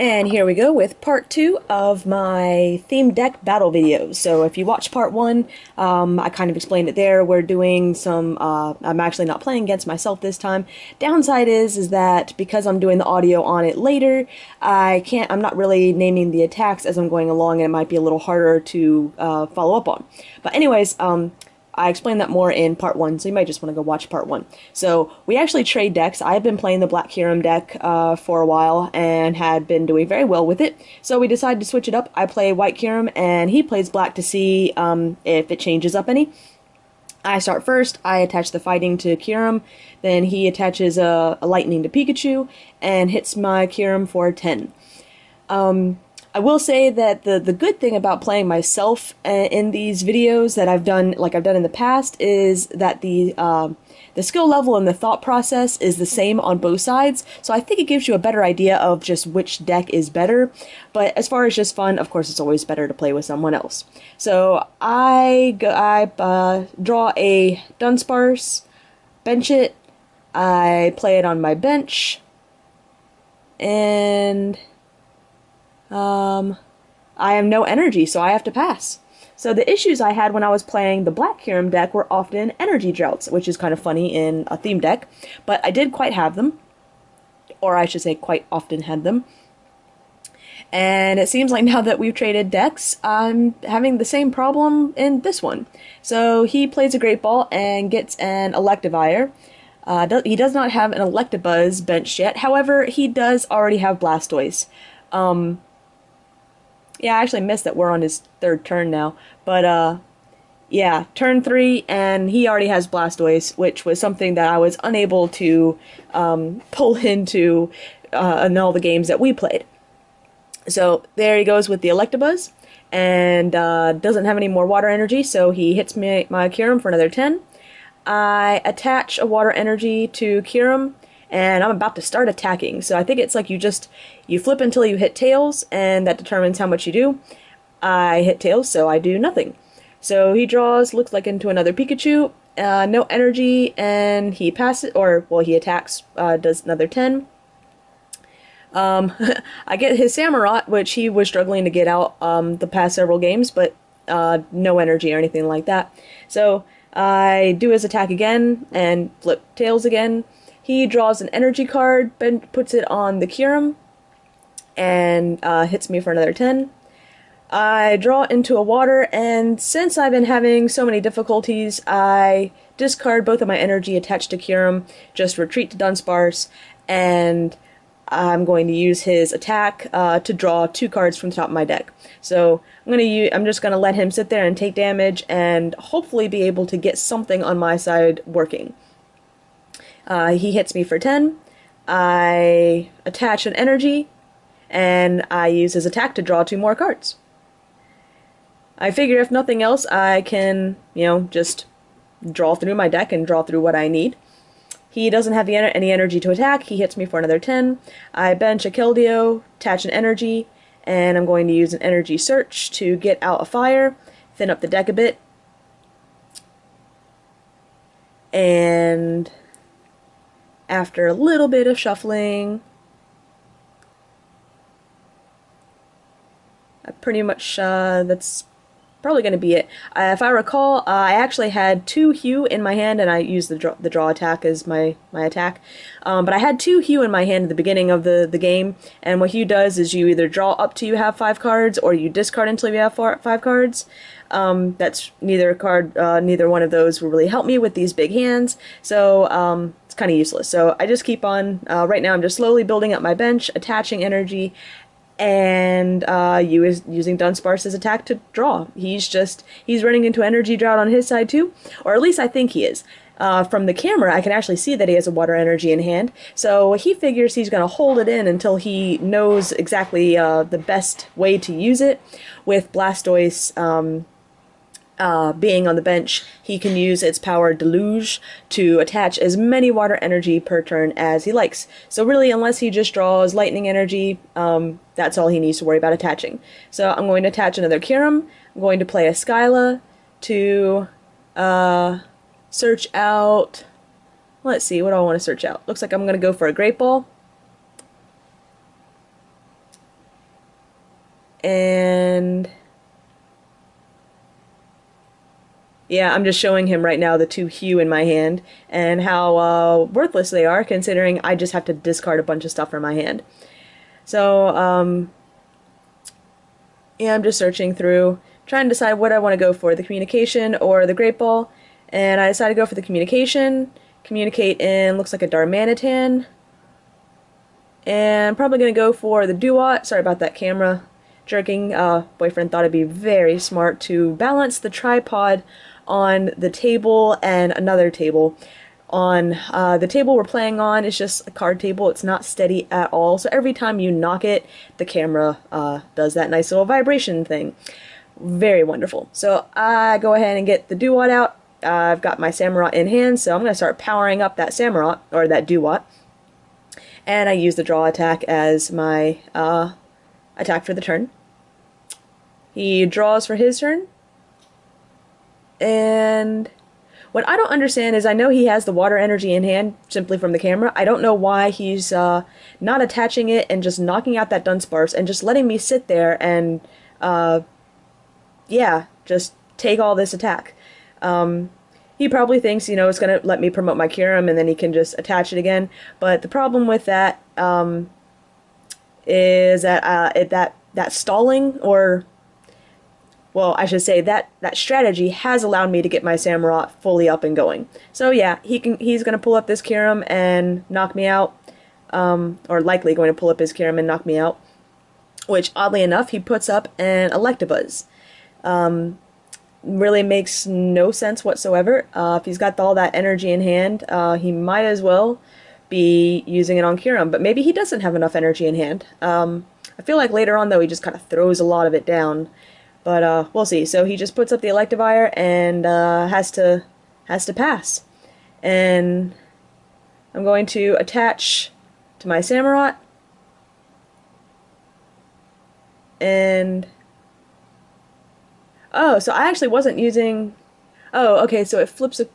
And here we go with part 2 of my theme deck battle videos. So if you watched part 1, I kind of explained it there. We're doing some, I'm actually not playing against myself this time. Downside is that because I'm doing the audio on it later, I'm not really naming the attacks as I'm going along, and it might be a little harder to follow up on. But anyways, I explained that more in part 1, so you might just want to go watch part 1. So, we actually trade decks. I have been playing the Black Kyurem deck for a while and had been doing very well with it. So we decided to switch it up. I play White Kyurem and he plays Black to see if it changes up any. I start first, I attach the fighting to Kyurem, then he attaches a lightning to Pikachu and hits my Kyurem for 10. I will say that the good thing about playing myself in these videos that I've done, like I've done in the past, is that the skill level and the thought process is the same on both sides, so I think it gives you a better idea of just which deck is better. But as far as just fun, of course, it's always better to play with someone else. So I draw a Dunsparce, bench it, I play it on my bench, and I have no energy, so I have to pass. So the issues I had when I was playing the Black Kyurem deck were often energy droughts, which is kind of funny in a theme deck, but I did quite have them, or I should say quite often had them. And it seems like now that we've traded decks, I'm having the same problem in this one. So he plays a Great Ball and gets an Electivire. He does not have an Electabuzz benched yet, however, he does already have Blastoise. Yeah, I actually missed that we're on his third turn now. But, yeah, turn 3, and he already has Blastoise, which was something that I was unable to pull into in all the games that we played. So, there he goes with the Electabuzz, and doesn't have any more water energy, so he hits my Kyurem for another 10. I attach a water energy to Kyurem, and I'm about to start attacking. So I think it's like you flip until you hit tails, and that determines how much you do. I hit tails, so I do nothing. So he draws, looks like into another Pikachu, no energy, and he passes, or, well, he attacks, does another 10. I get his Samurott, which he was struggling to get out the past several games, but no energy or anything like that. So I do his attack again, and flip tails again. He draws an energy card, puts it on the Kyurem, and hits me for another 10. I draw into a water, and since I've been having so many difficulties, I discard both of my energy attached to Kyurem, just retreat to Dunsparce, and I'm going to use his attack to draw 2 cards from the top of my deck. So I'm just going to let him sit there and take damage, and hopefully be able to get something on my side working. He hits me for 10, I attach an energy, and I use his attack to draw 2 more cards. I figure if nothing else, I can, just draw through my deck and draw through what I need. He doesn't have any energy to attack, he hits me for another 10. I bench a Keldeo, attach an energy, and I'm going to use an energy search to get out a fire, thin up the deck a bit, and after a little bit of shuffling, pretty much that's probably going to be it. If I recall, I actually had 2 Hue in my hand, and I used the draw attack as my attack. But I had 2 Hue in my hand at the beginning of the game, and what Hue does is you either draw up till you have 5 cards, or you discard until you have 5 cards. That's neither one of those will really help me with these big hands, so it's kind of useless. So I just keep on, right now I'm just slowly building up my bench, attaching energy, and using Dunsparce's attack to draw. He's running into energy drought on his side too, or at least I think he is. From the camera, I can actually see that he has a water energy in hand, so he figures he's going to hold it in until he knows exactly the best way to use it. With Blastoise being on the bench, he can use its power Deluge to attach as many water energy per turn as he likes. So really, unless he just draws lightning energy, that's all he needs to worry about attaching. So I'm going to attach another Kyurem. I'm going to play a Skyla to search out, let's see, what do I want to search out? Looks like I'm going to go for a Great Ball. And yeah, I'm just showing him right now the two Hue in my hand and how worthless they are, considering I just have to discard a bunch of stuff from my hand. So, yeah, I'm just searching through, trying to decide what I want to go for, the communication or the Great Ball. And I decided to go for the communication. Communicate in looks like a Darmanitan. And I'm probably going to go for the Duat. Sorry about that camera jerking. Boyfriend thought it'd be very smart to balance the tripod on the table and another table. On the table we're playing on is just a card table. It's not steady at all. So every time you knock it, the camera does that nice little vibration thing. Very wonderful. So I go ahead and get the Duat out. I've got my Samurott in hand, so I'm going to start powering up that Samurott, or that Duat. And I use the draw attack as my attack for the turn. He draws for his turn. And what I don't understand is I know he has the water energy in hand simply from the camera. I don't know why he's not attaching it and just knocking out that Dunsparce and just letting me sit there and, yeah, just take all this attack. He probably thinks, you know, it's going to let me promote my Kyurem and then he can just attach it again. But the problem with that is that that stalling, or, well, I should say that strategy has allowed me to get my Samurott fully up and going. So yeah, he's going to pull up this Kyurem and knock me out, or likely going to pull up his Kyurem and knock me out. Which, oddly enough, he puts up an Electabuzz. Really makes no sense whatsoever. If he's got all that energy in hand, he might as well be using it on Kyurem, but maybe he doesn't have enough energy in hand. I feel like later on, though, he just kind of throws a lot of it down, but we'll see. So he just puts up the Electivire and has to pass. And I'm going to attach to my Samurott, and oh, so I actually wasn't using... Oh, okay, so it flips a...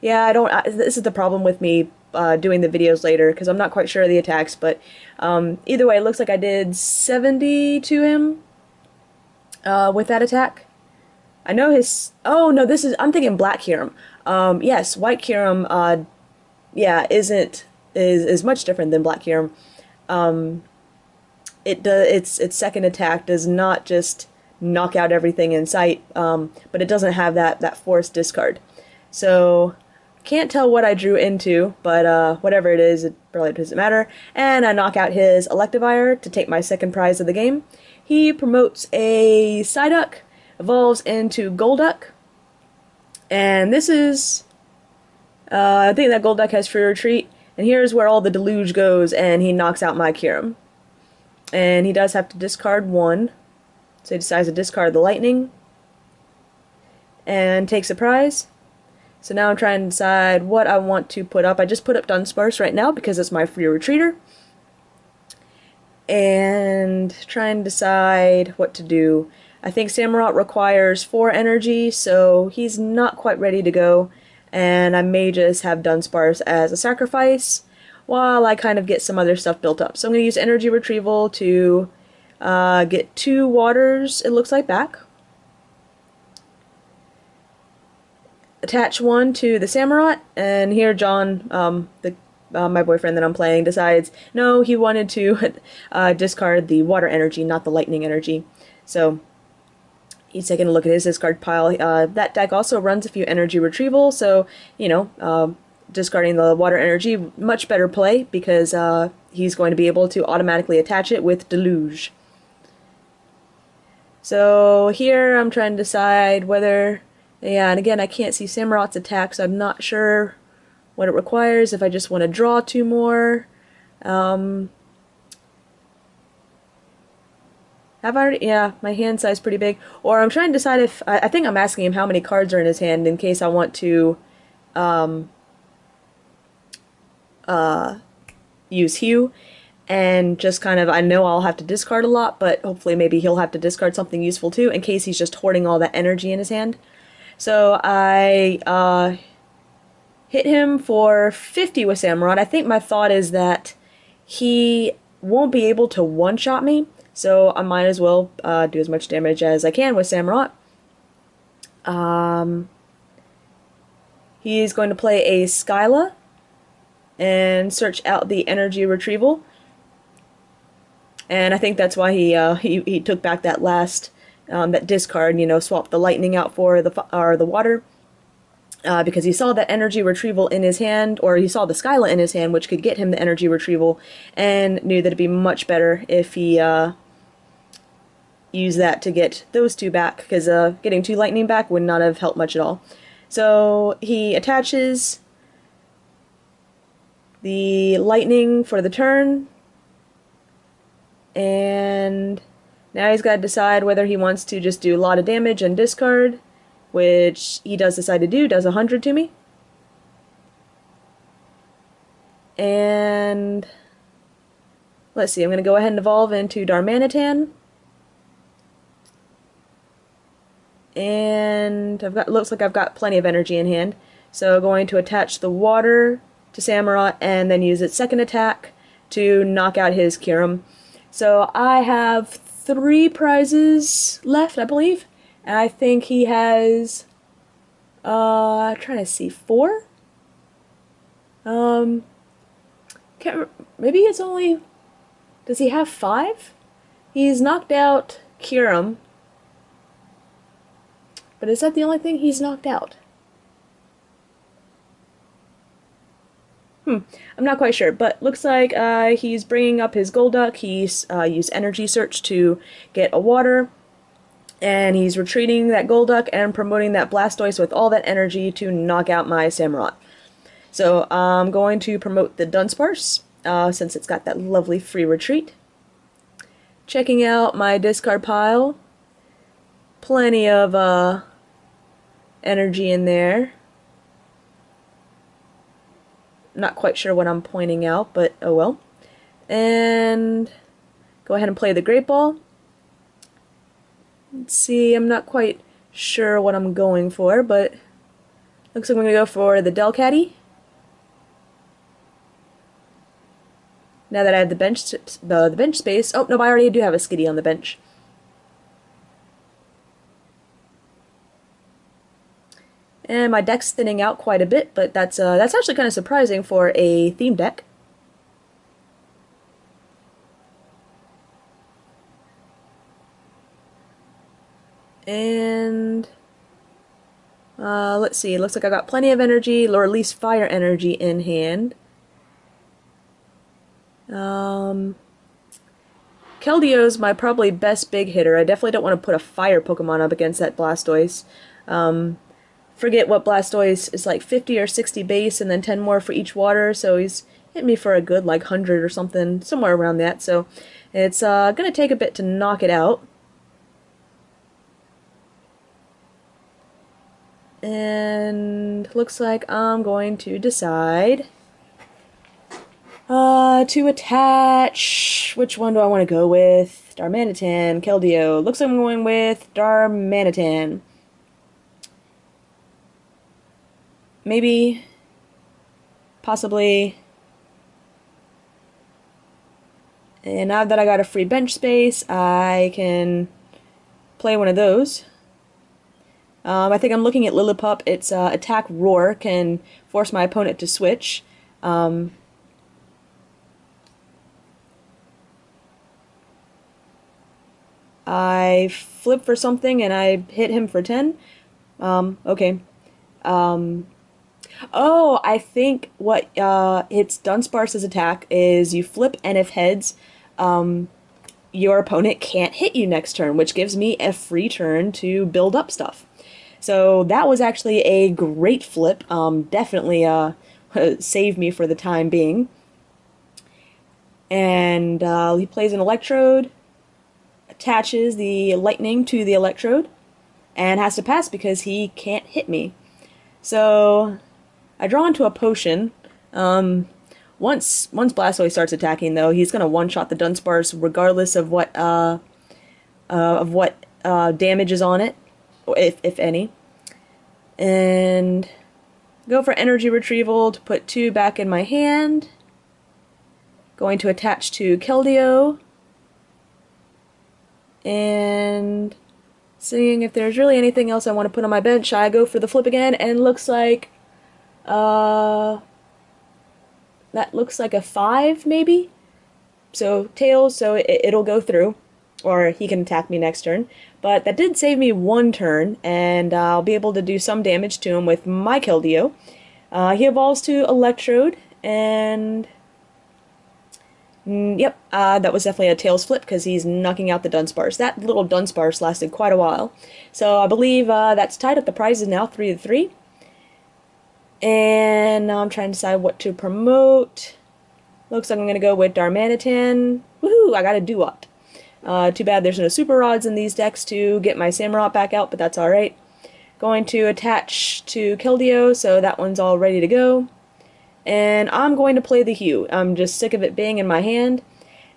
Yeah, this is the problem with me doing the videos later, because I'm not quite sure of the attacks, but either way, it looks like I did 70 to him with that attack. I know his... Oh, no, this is... I'm thinking Black Kyurem. Yes, White Kyurem, yeah, is much different than Black Kyurem. Its second attack does not just knock out everything in sight, but it doesn't have that forced discard. So, can't tell what I drew into, but whatever it is, it probably doesn't matter. And I knock out his Electivire to take my second prize of the game. He promotes a Psyduck, evolves into Golduck, and this is... I think that Golduck has Free Retreat, and here's where all the deluge goes, and he knocks out my Kyurem. And he does have to discard one. So he decides to discard the Lightning. And takes a prize. So now I'm trying to decide what I want to put up. I just put up Dunsparce right now because it's my free retreater. And trying to decide what to do. I think Samurott requires 4 energy, so he's not quite ready to go. And I may just have Dunsparce as a sacrifice while I kind of get some other stuff built up. So I'm going to use energy retrieval to get 2 waters, it looks like, back. Attach 1 to the Samurott, and here John, my boyfriend that I'm playing, decides, no, he wanted to discard the water energy, not the lightning energy. So he's taking a look at his discard pile. That deck also runs a few energy retrieval, so, you know, discarding the water energy, much better play, because he's going to be able to automatically attach it with Deluge. So here I'm trying to decide whether... Yeah, and again, I can't see Samurott's attack, so I'm not sure what it requires, if I just want to draw 2 more. Have I already? Yeah, my hand size is pretty big. Or I'm trying to decide if... I think I'm asking him how many cards are in his hand in case I want to use Hue. And just kind of... I know I'll have to discard a lot, but hopefully maybe he'll have to discard something useful too, in case he's just hoarding all that energy in his hand. So I hit him for 50 with Samurott. I think my thought is that he won't be able to one-shot me, so I might as well do as much damage as I can with Samurott. He's going to play a Skyla and search out the energy retrieval. And I think that's why he took back that last that discard, you know, swapped the lightning out for the water. Because he saw that energy retrieval in his hand, or he saw the Skyla in his hand, which could get him the energy retrieval, and knew that it'd be much better if he used that to get those two back, because getting two lightning back would not have helped much at all. So he attaches the lightning for the turn, and now he's got to decide whether he wants to just do a lot of damage and discard, which he does decide to do, does 100 to me. And let's see, I'm going to go ahead and evolve into Darmanitan. And looks like I've got plenty of energy in hand. So going to attach the water to Samurott and then use its second attack to knock out his Kyurem. So I have 3 prizes left, I believe. And I think he has, trying to see, 4? Maybe it's only, does he have 5? He's knocked out Kyurem. But is that the only thing he's knocked out? I'm not quite sure, but looks like he's bringing up his Golduck. He's used Energy Search to get a water. And he's retreating that Golduck and promoting that Blastoise with all that energy to knock out my Samurott. So I'm going to promote the Dunsparce, since it's got that lovely free retreat. Checking out my discard pile. Plenty of energy in there. Not quite sure what I'm pointing out, but oh well. And go ahead and play the Great Ball. Let's see, I'm not quite sure what I'm going for, but looks like I'm going to go for the Delcatty. Now that I have the bench space. Oh, no, I already do have a Skitty on the bench. And my deck's thinning out quite a bit, but that's actually kind of surprising for a theme deck. And let's see, it looks like I got plenty of energy, or at least fire energy in hand. Keldio's my probably best big hitter. I definitely don't want to put a fire Pokemon up against that Blastoise. Forget what Blastoise is, like 50 or 60 base and then 10 more for each water, so he's hit me for a good like 100 or something, somewhere around that, so it's gonna take a bit to knock it out. And looks like I'm going to decide to attach, which one do I want to go with? Darmanitan, Keldeo. Looks like I'm going with Darmanitan. Maybe, possibly, and now that I got a free bench space, I can play one of those. I think I'm looking at Lillipup. Its attack Roar can force my opponent to switch. I flip for something and I hit him for 10. Okay. Oh, I think what its Dunsparce's attack is you flip, and if heads, your opponent can't hit you next turn, which gives me a free turn to build up stuff. So that was actually a great flip. Definitely saved me for the time being. And he plays an Electrode, attaches the lightning to the Electrode, and has to pass because he can't hit me. So I draw into a potion. Once Blastoise starts attacking, though, he's gonna one-shot the Dunsparce regardless of what damage is on it, if any. And go for energy retrieval to put 2 back in my hand. Going to attach to Keldeo. And seeing if there's really anything else I want to put on my bench, I go for the flip again, and looks like, that looks like a 5, maybe? So, tails, so it'll go through, or he can attack me next turn. But that did save me 1 turn, and I'll be able to do some damage to him with my Keldeo. He evolves to Electrode, and yep, that was definitely a tails flip because he's knocking out the Dunsparce. That little Dunsparce lasted quite a while. So I believe that's tied up. The prize is now 3-3. And now I'm trying to decide what to promote. Looks like I'm going to go with Darmanitan. Woohoo! I got a Dewott. Too bad there's no Super Rods in these decks to get my Samurott back out, but that's alright. Going to attach to Keldeo, so that one's all ready to go. And I'm going to play the Hue. I'm just sick of it being in my hand.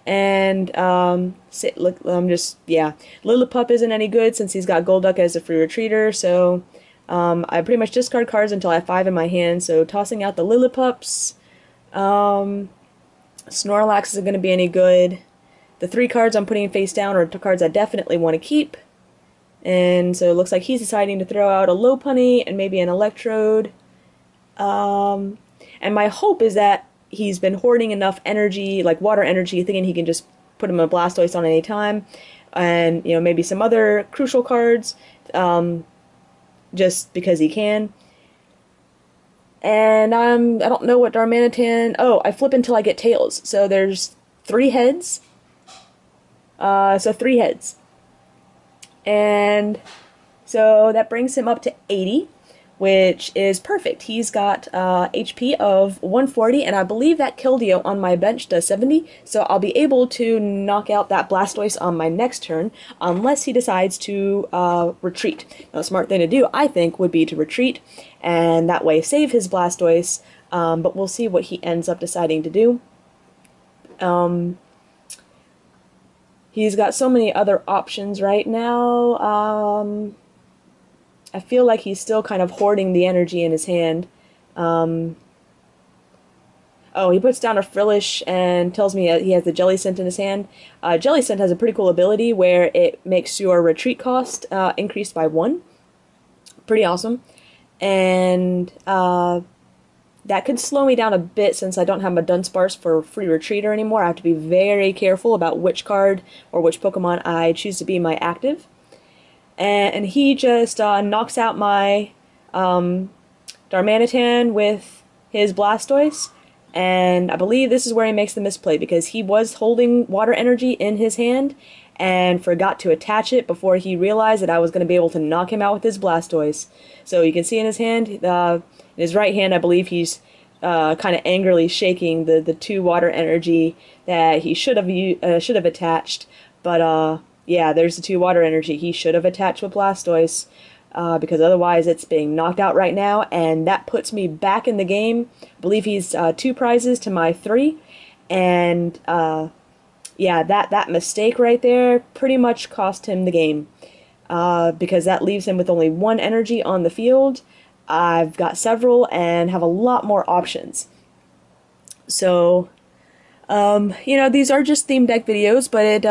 And, I'm just, yeah. Lillipup isn't any good since he's got Golduck as a free retreater, so I pretty much discard cards until I have 5 in my hand, so tossing out the Lillipups. Snorlax isn't going to be any good. The 3 cards I'm putting face down are cards I definitely want to keep. And so it looks like he's deciding to throw out a Lopunny and maybe an Electrode. And my hope is that he's been hoarding enough energy, like water energy, thinking he can just put him a Blastoise on any time. And, you know, maybe some other crucial cards, just because he can. And I don't know what Darmanitan... Oh, I flip until I get tails. So there's 3 heads. So 3 heads. And so that brings him up to 80, which is perfect. He's got HP of 140, and I believe that Keldeo on my bench does 70, so I'll be able to knock out that Blastoise on my next turn, unless he decides to retreat. Now, the smart thing to do, I think, would be to retreat, and that way save his Blastoise, but we'll see what he ends up deciding to do. He's got so many other options right now. I feel like he's still kind of hoarding the energy in his hand. Oh, he puts down a Frillish and tells me he has the Jellicent in his hand. Jellicent has a pretty cool ability where it makes your retreat cost increased by 1. Pretty awesome. And that could slow me down a bit since I don't have my Dunsparce for free retreater anymore. I have to be very careful about which card or which Pokemon I choose to be my active. And he just knocks out my Darmanitan with his Blastoise. And I believe this is where he makes the misplay, because he was holding water energy in his hand and forgot to attach it before he realized that I was going to be able to knock him out with his Blastoise. So you can see in his hand, in his right hand, I believe he's kind of angrily shaking the 2 water energy that he should have attached. But yeah, there's the 2 water energy he should have attached with Blastoise, because otherwise it's being knocked out right now, and that puts me back in the game. I believe he's 2 prizes to my 3, and yeah, that mistake right there pretty much cost him the game, because that leaves him with only 1 energy on the field. I've got several and have a lot more options. So, you know, these are just theme deck videos, but it,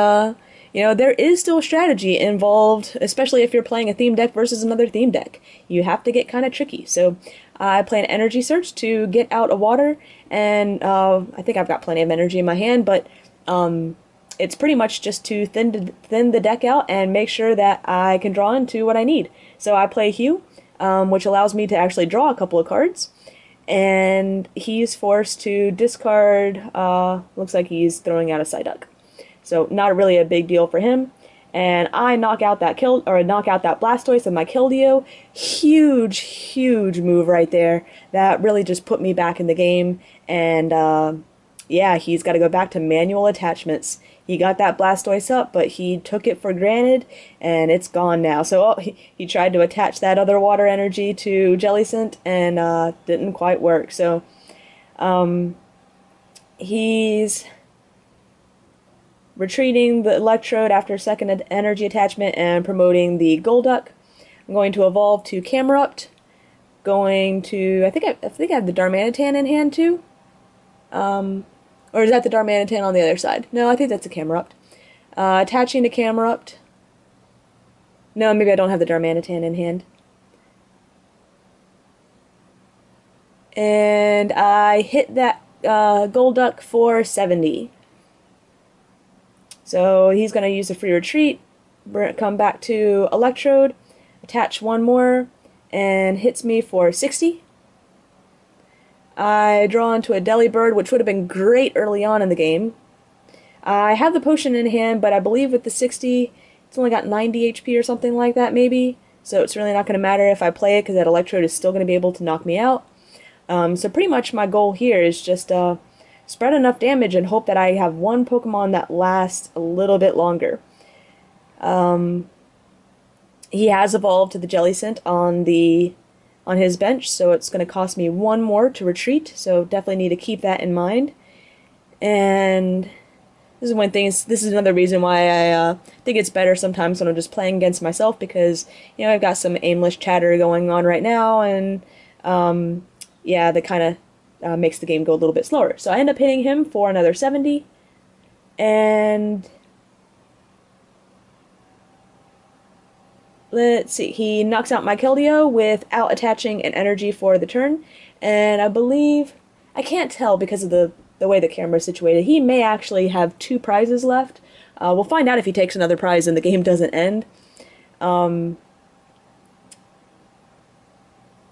you know, there is still strategy involved, especially if you're playing a theme deck versus another theme deck. You have to get kind of tricky. So I play an energy search to get out a water, and I think I've got plenty of energy in my hand, but it's pretty much just to thin the deck out and make sure that I can draw into what I need. So I play Hue, which allows me to actually draw a couple of cards, and he's forced to discard, looks like he's throwing out a Psyduck. So not really a big deal for him. And I knock out that Blastoise with my Keldeo. Huge move right there. That really just put me back in the game. And yeah, he's got to go back to manual attachments. He got that Blastoise up, but he took it for granted, and it's gone now. So he tried to attach that other water energy to Jellicent, and didn't quite work. So he's retreating the Electrode after second energy attachment and promoting the Golduck. I'm going to evolve to Camerupt. Going to, I think I have the Darmanitan in hand too. Or is that the Darmanitan on the other side? No, I think that's a Camerupt. Attaching to Camerupt. No, maybe I don't have the Darmanitan in hand. And I hit that Golduck for 70. So he's going to use a free retreat, come back to Electrode, attach one more, and hits me for 60. I draw into a Delibird, which would have been great early on in the game. I have the potion in hand, but I believe with the 60, it's only got 90 HP or something like that, maybe. So it's really not going to matter if I play it, because that Electrode is still going to be able to knock me out. So pretty much my goal here is just spread enough damage and hope that I have one Pokemon that lasts a little bit longer. He has evolved to the Jellicent on his bench, so it's going to cost me one more to retreat, so definitely need to keep that in mind. And this is another reason why I think it's better sometimes when I'm just playing against myself, because, you know, I've got some aimless chatter going on right now, and yeah, that kind of makes the game go a little bit slower. So I end up hitting him for another 70, and let's see, he knocks out my Keldeo without attaching an energy for the turn, and I believe, I can't tell because of the way the camera is situated, he may actually have 2 prizes left. We'll find out if he takes another prize and the game doesn't end.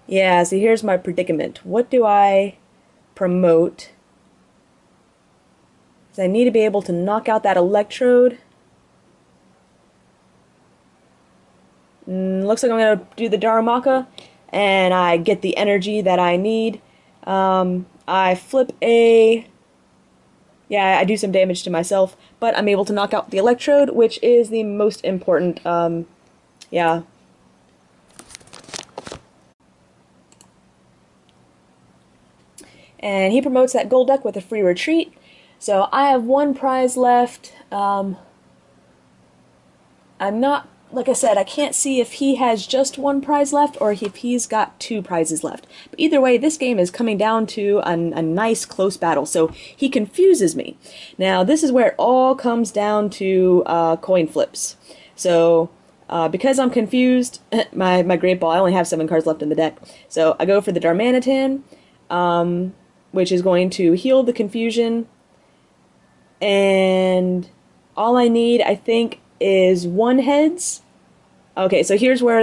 Yeah, so here's my predicament. What do I promote? Because I need to be able to knock out that Electrode. Looks like I'm going to do the Darumaka, and I get the energy that I need. I flip a... Yeah, I do some damage to myself, but I'm able to knock out the Electrode, which is the most important, yeah. And he promotes that Golduck with a free retreat. So I have one prize left. I'm not, like I said, I can't see if he has just one prize left or if he's got 2 prizes left. But either way, this game is coming down to a nice close battle. So he confuses me. Now, this is where it all comes down to coin flips. So because I'm confused, my Great Ball, I only have 7 cards left in the deck. So I go for the Darmanitan, which is going to heal the confusion, and all I need, I think, is 1 heads. Okay, so here's where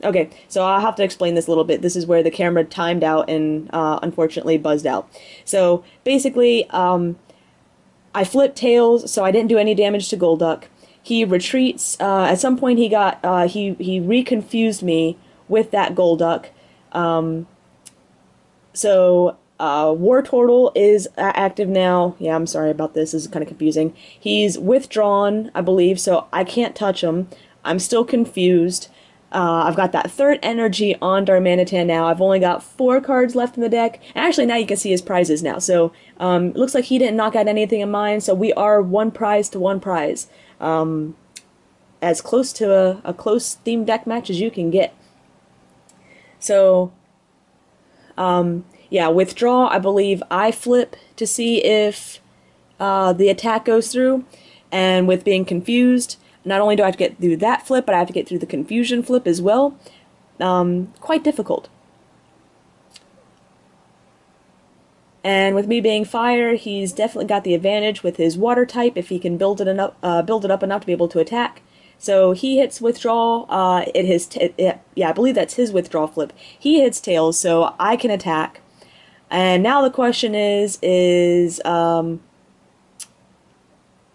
okay, so I'll have to explain this a little bit. This is where the camera timed out and unfortunately buzzed out. So basically, I flipped tails, so I didn't do any damage to Golduck. He retreats. At some point, he reconfused me with that Golduck. So Wartortle is active now. Yeah, I'm sorry about this. This is kind of confusing. He's withdrawn, I believe, so I can't touch him. I'm still confused. I've got that 3rd energy on Darmanitan now. I've only got 4 cards left in the deck. And actually, now you can see his prizes now. So it looks like he didn't knock out anything of mine. So we are 1 prize to 1 prize. As close to a close theme deck match as you can get. So, yeah, withdraw, I believe I flip to see if the attack goes through. And with being confused, not only do I have to get through that flip, but I have to get through the confusion flip as well. Quite difficult. And with me being fire, he's definitely got the advantage with his water type if he can build it up enough to be able to attack. So he hits withdraw. Yeah, I believe that's his withdraw flip. He hits tails, so I can attack. And now the question is,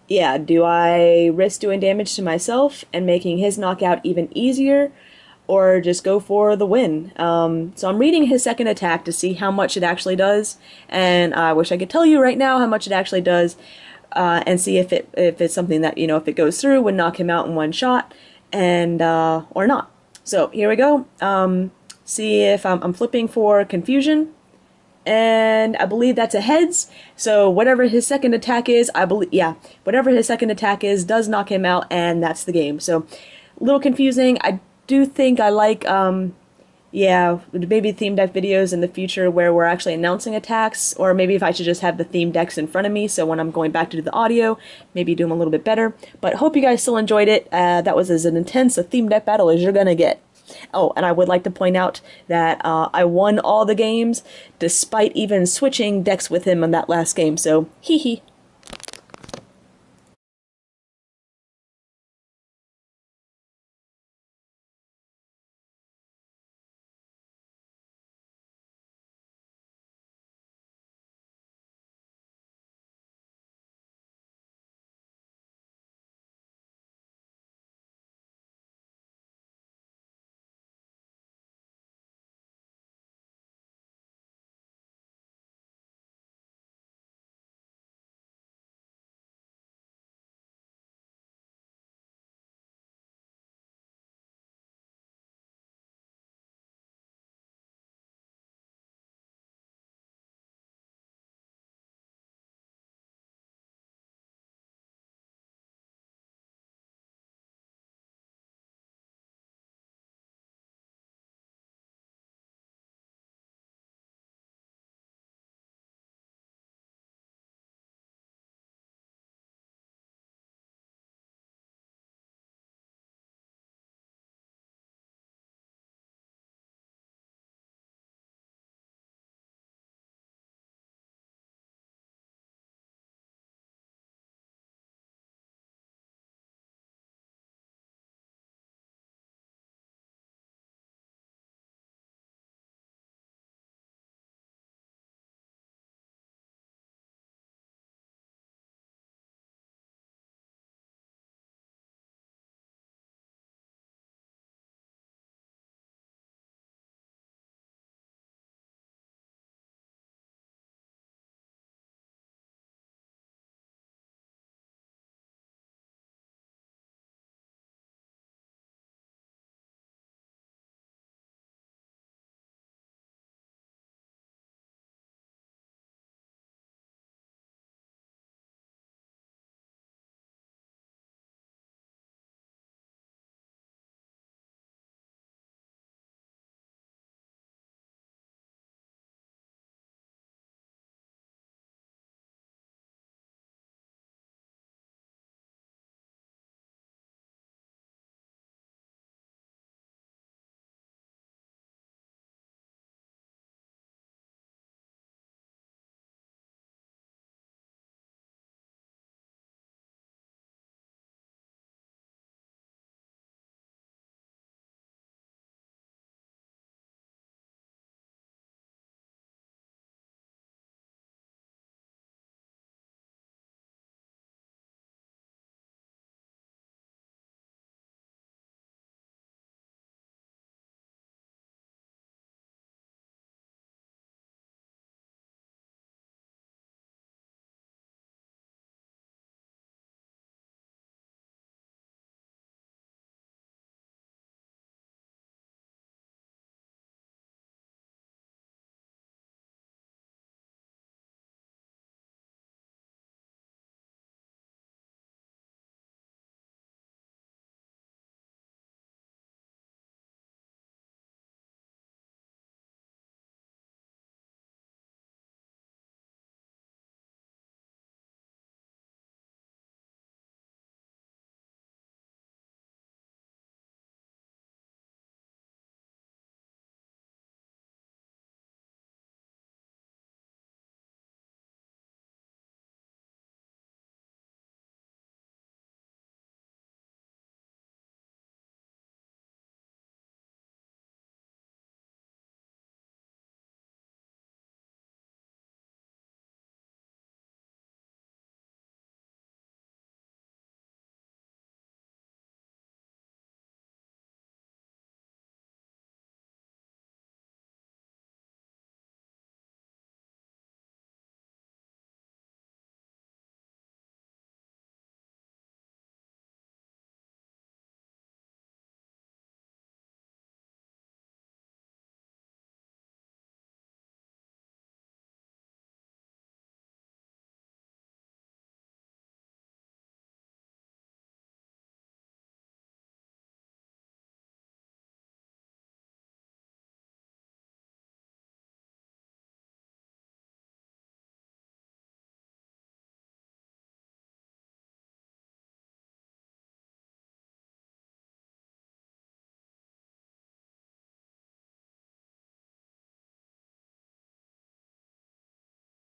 yeah, do I risk doing damage to myself and making his knockout even easier, or just go for the win? So I'm reading his second attack to see how much it actually does, and I wish I could tell you right now how much it actually does, and see if it's something that, you know, if it goes through, would knock him out in one shot, and or not. So here we go. See if I'm flipping for confusion. And I believe that's a heads, so whatever his second attack is, whatever his second attack is does knock him out, and that's the game. So, a little confusing. I do think I like Yeah, maybe theme deck videos in the future where we're actually announcing attacks, or maybe if I should just have the theme decks in front of me, so when I'm going back to do the audio, maybe do them a little bit better. But hope you guys still enjoyed it. That was as an intense a theme deck battle as you're gonna get. Oh, and I would like to point out that I won all the games, despite even switching decks with him in that last game, so hee hee.